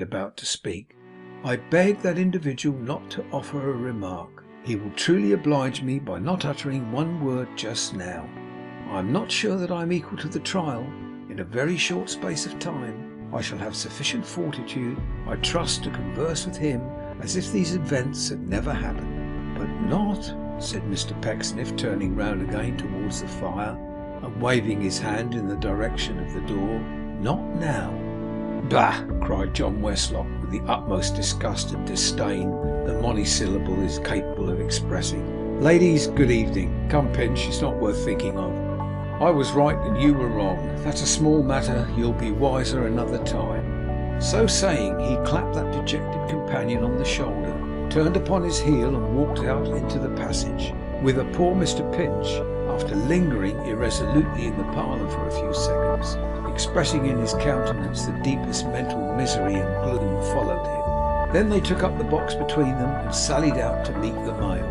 about to speak. "I beg that individual not to offer a remark. He will truly oblige me by not uttering one word just now. I am not sure that I am equal to the trial. In a very short space of time I shall have sufficient fortitude, I trust, to converse with him as if these events had never happened." "But not," said Mr Pecksniff, turning round again towards the fire and waving his hand in the direction of the door, "not now." "Bah!" cried John Westlock, with the utmost disgust and disdain the monosyllable is capable of expressing. "Ladies, good evening. Come, Pinch, it's not worth thinking of. I was right and you were wrong. That's a small matter. You'll be wiser another time." So saying, he clapped that dejected companion on the shoulder, turned upon his heel, and walked out into the passage, whither poor Mr Pinch, after lingering irresolutely in the parlour for a few seconds, expressing in his countenance the deepest mental misery and gloom, followed him. Then they took up the box between them and sallied out to meet the mail.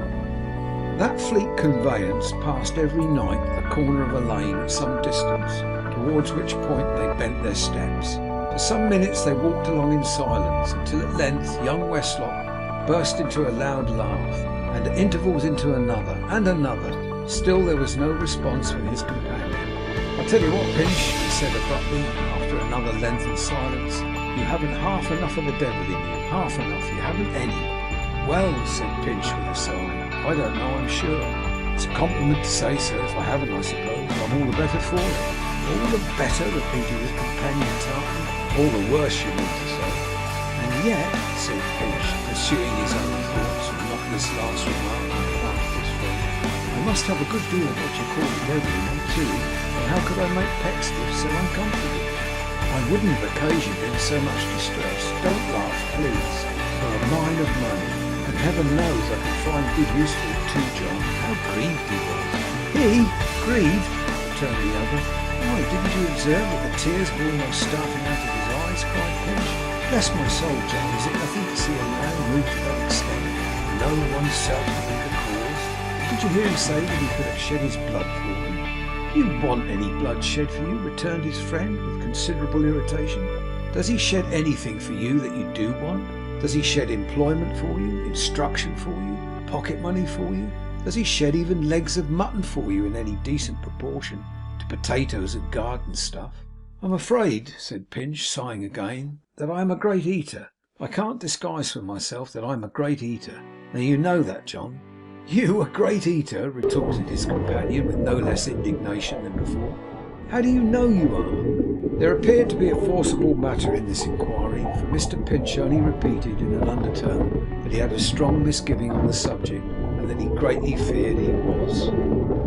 That fleet conveyance passed every night the corner of a lane at some distance, towards which point they bent their steps. For some minutes they walked along in silence, until at length young Westlock burst into a loud laugh, and at intervals into another and another. Still there was no response from his companion. "I'll tell you what, Pinch," he said abruptly, after another lengthened silence, "you haven't half enough of the devil in you. Half enough. You haven't any." "Well," said Pinch with a sigh, "I don't know, I'm sure. It's a compliment to say so. If I haven't, I suppose I'm all the better for it." "All the better," repeated his companion tartly. "All the worse, you mean to say." "And yet," said Pinch, pursuing his own thoughts, and not this last remark on the part of his friend, "I must have a good deal of what you call the devil in me too, and how could I make Pecksniff so uncomfortable? I wouldn't have occasioned him so much distress. Don't laugh, please. For a mine of money, and heaven knows I can find good use for it too, John." How grieved he was. "He? Grieved?" returned the other. "Why, didn't you observe that the tears were almost starting out of his eyes?" cried Pinch. "Bless my soul, John, is it nothing to see a man moved to that extent, and know oneself to be the cause? Did you hear him say that he could have shed his blood for me?" "You want any blood shed for you?" returned his friend with considerable irritation. "Does he shed anything for you that you do want? Does he shed employment for you, instruction for you, pocket money for you? Does he shed even legs of mutton for you in any decent proportion to potatoes and garden stuff?" "I'm afraid," said Pinch, sighing again, "that I am a great eater. I can't disguise from myself that I'm a great eater. Now you know that, John." "You a great eater!" retorted his companion with no less indignation than before. "How do you know you are?" There appeared to be a forcible matter in this inquiry, for Mr Pinch only repeated in an undertone that he had a strong misgiving on the subject, and that he greatly feared he was.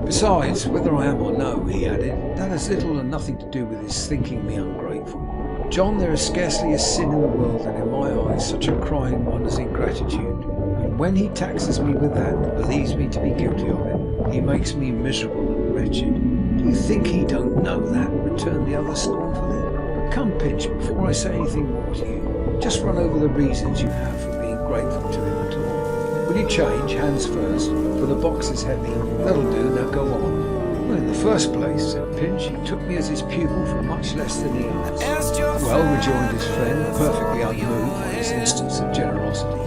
"Besides, whether I am or no," he added, "that has little or nothing to do with his thinking me ungrateful. John, there is scarcely a sin in the world, and in my eyes such a crying one as ingratitude. And when he taxes me with that, and believes me to be guilty of it, he makes me miserable and wretched." "Do you think he don't know that?" returned the other scornfully. "But come, Pinch, before I say anything more to you, just run over the reasons you have for being grateful to him at all. Will you change hands first, for the box is heavy? That'll do. Now go on." "Well, in the first place," said Pinch, "he took me as his pupil for much less than he asked." "Well," rejoined his friend, perfectly unmoved by this instance of generosity,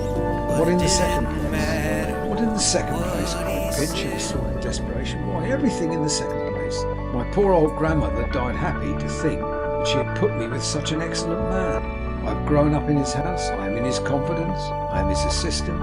"what in the second place?" "What in the second place?" cried Pinch in a sort of desperation. "Why, everything in the second place. My poor old grandmother died happy to think that she had put me with such an excellent man. I have grown up in his house. I am in his confidence. I am his assistant.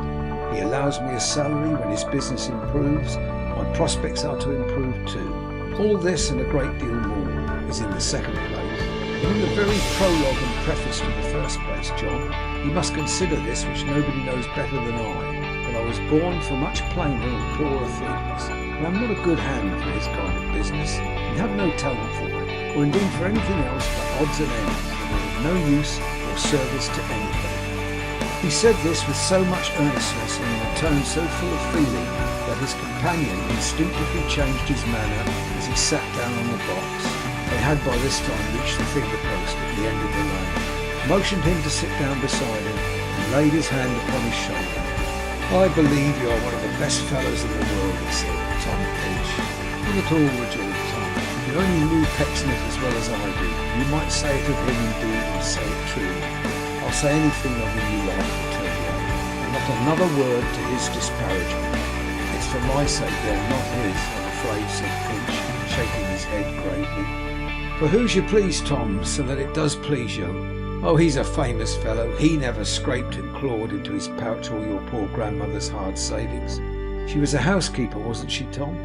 He allows me a salary when his business improves. My prospects are to improve too. All this and a great deal more is in the second place. But in the very prologue and preface to the first place, John, you must consider this, which nobody knows better than I, that I was born for much plainer and poorer things, and I am not a good hand for his kind of business, and have no talent for it, or indeed for anything else but odds and ends, and are of no use or service to anybody." He said this with so much earnestness and in a tone so full of feeling that his companion instinctively changed his manner as he sat down on the box. They had by this time reached the finger post at the end of the lane, motioned him to sit down beside him, and laid his hand upon his shoulder. "I believe you are one of the best fellows in the world," he said, "Tom Pinch." "Not at all," rejoined Tom. "If you only knew Pecksniff as well as I do, you might say it of him indeed, and say it truly. I'll say anything of him you like, returned the other, and not another word to his disparagement. It's for my sake then, not his, I'm afraid, said Pinch, shaking his head gravely. For whose you please, Tom, so that it does please you. Oh, he's a famous fellow. He never scraped and clawed into his pouch all your poor grandmother's hard savings. She was a housekeeper, wasn't she, Tom?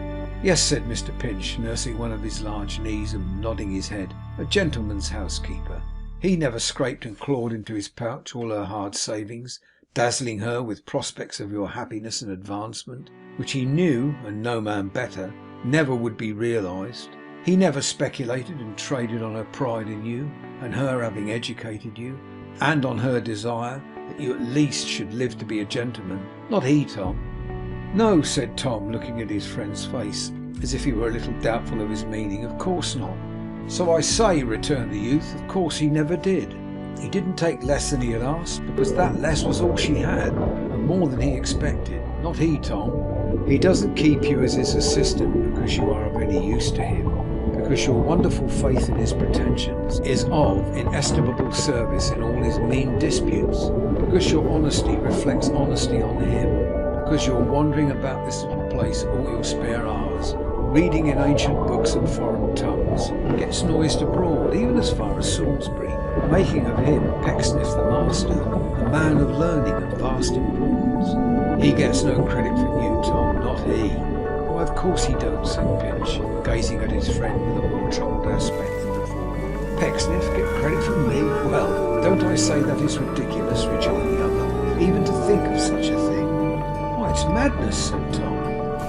Yes, said Mr. Pinch, nursing one of his large knees and nodding his head. A gentleman's housekeeper. He never scraped and clawed into his pouch all her hard savings, dazzling her with prospects of your happiness and advancement, which he knew, and no man better, never would be realized. He never speculated and traded on her pride in you, and her having educated you, and on her desire that you at least should live to be a gentleman. Not he, Tom. No, said Tom, looking at his friend's face, as if he were a little doubtful of his meaning. Of course not. So I say, returned the youth, of course he never did. He didn't take less than he had asked, because that less was all she had, and more than he expected. Not he, Tom. He doesn't keep you as his assistant because you are of any use to him, because your wonderful faith in his pretensions is of inestimable service in all his mean disputes, because your honesty reflects honesty on him, because you're wandering about this little place all your spare hours, reading in ancient books and foreign tongues, gets noised abroad, even as far as Salisbury, making of him, Pecksniff the master, a man of learning and vast importance. He gets no credit from you, Tom, not he. Why, of course he don't, said Pinch, gazing at his friend with a more troubled aspect than before. Pecksniff get credit from me? Well, don't I say that is ridiculous, rejoined the other, even to think of such a thing. Why, it's madness, said Tom.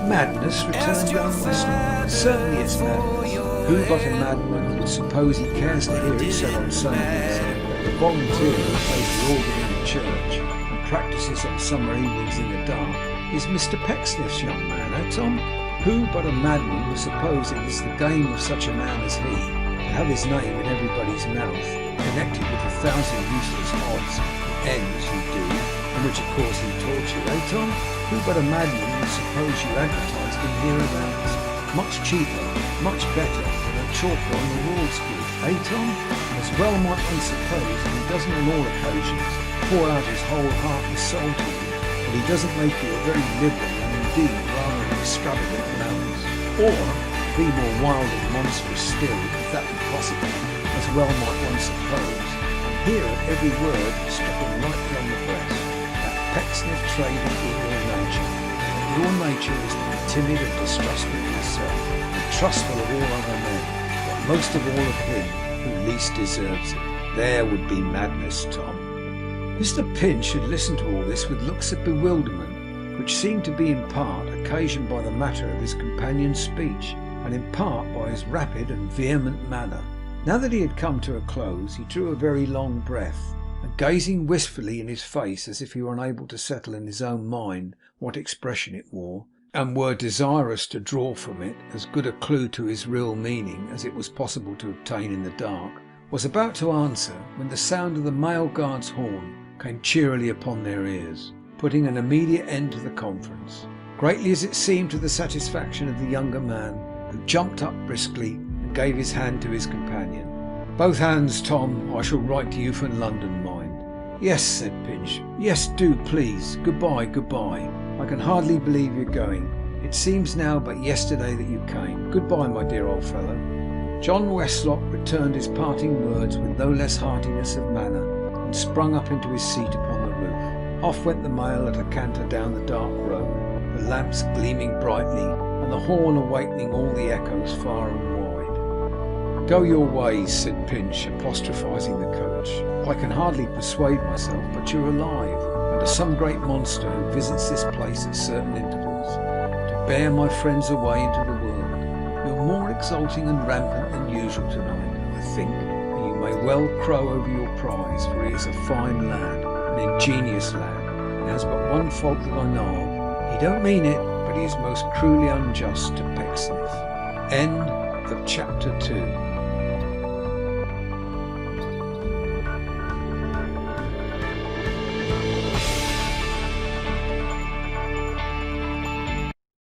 Madness, returned young Western. Certainly it's madness. Who but a madman would suppose he cares to hear it said on Sundays that volunteering plays the organ in the church and practices on summer evenings in the dark is Mr. Pecksniff's young man, eh, Tom? Who but a madman would suppose it is the game of such a man as he to have his name in everybody's mouth, connected with 1,000 useless odds and ends you do, and which of course he taught you, eh, Tom? Who but a madman would suppose you advertised him hereabouts, much cheaper, much better than a chalker on the world's good, eh, Tom? As well might one suppose that he doesn't on all occasions pour out his whole heart and soul to you, but he doesn't make you a very liberal and indeed rather an extravagant allowance. Or, to be more wild and monstrous still, if that be possible, as well might one suppose, and here at every word struck him lightly on the breast, that Pecksniff traded in your nature, that your nature is to be timid and distrustful of yourself, and trustful of all other men, but most of all of him who least deserves it. There would be madness, Tom. Mr. Pinch had listened to all this with looks of bewilderment, which seemed to be in part occasioned by the matter of his companion's speech, and in part by his rapid and vehement manner. Now that he had come to a close, he drew a very long breath, and gazing wistfully in his face as if he were unable to settle in his own mind what expression it wore, and were desirous to draw from it as good a clue to his real meaning as it was possible to obtain in the dark, was about to answer when the sound of the mail guard's horn came cheerily upon their ears, putting an immediate end to the conference, greatly as it seemed to the satisfaction of the younger man, who jumped up briskly and gave his hand to his companion. Both hands, Tom. I shall write to you from London, mind. Yes, said Pinch. Yes, do, please. Goodbye, goodbye. I can hardly believe you're going. It seems now but yesterday that you came. Goodbye, my dear old fellow. John Westlock returned his parting words with no less heartiness of manner, and sprung up into his seat upon the roof. Off went the mail at a canter down the dark road, the lamps gleaming brightly, and the horn awakening all the echoes far and wide. Go your ways, said Pinch, apostrophising the coach. I can hardly persuade myself but you're alive, and are some great monster who visits this place at certain intervals, to bear my friends away into the world. You're more exulting and rampant than usual tonight, I think, and you may well crow over your prize, for he is a fine lad, an ingenious lad, and has but one fault that I know of. He don't mean it, but he is most cruelly unjust to Pecksniff. End of chapter 2.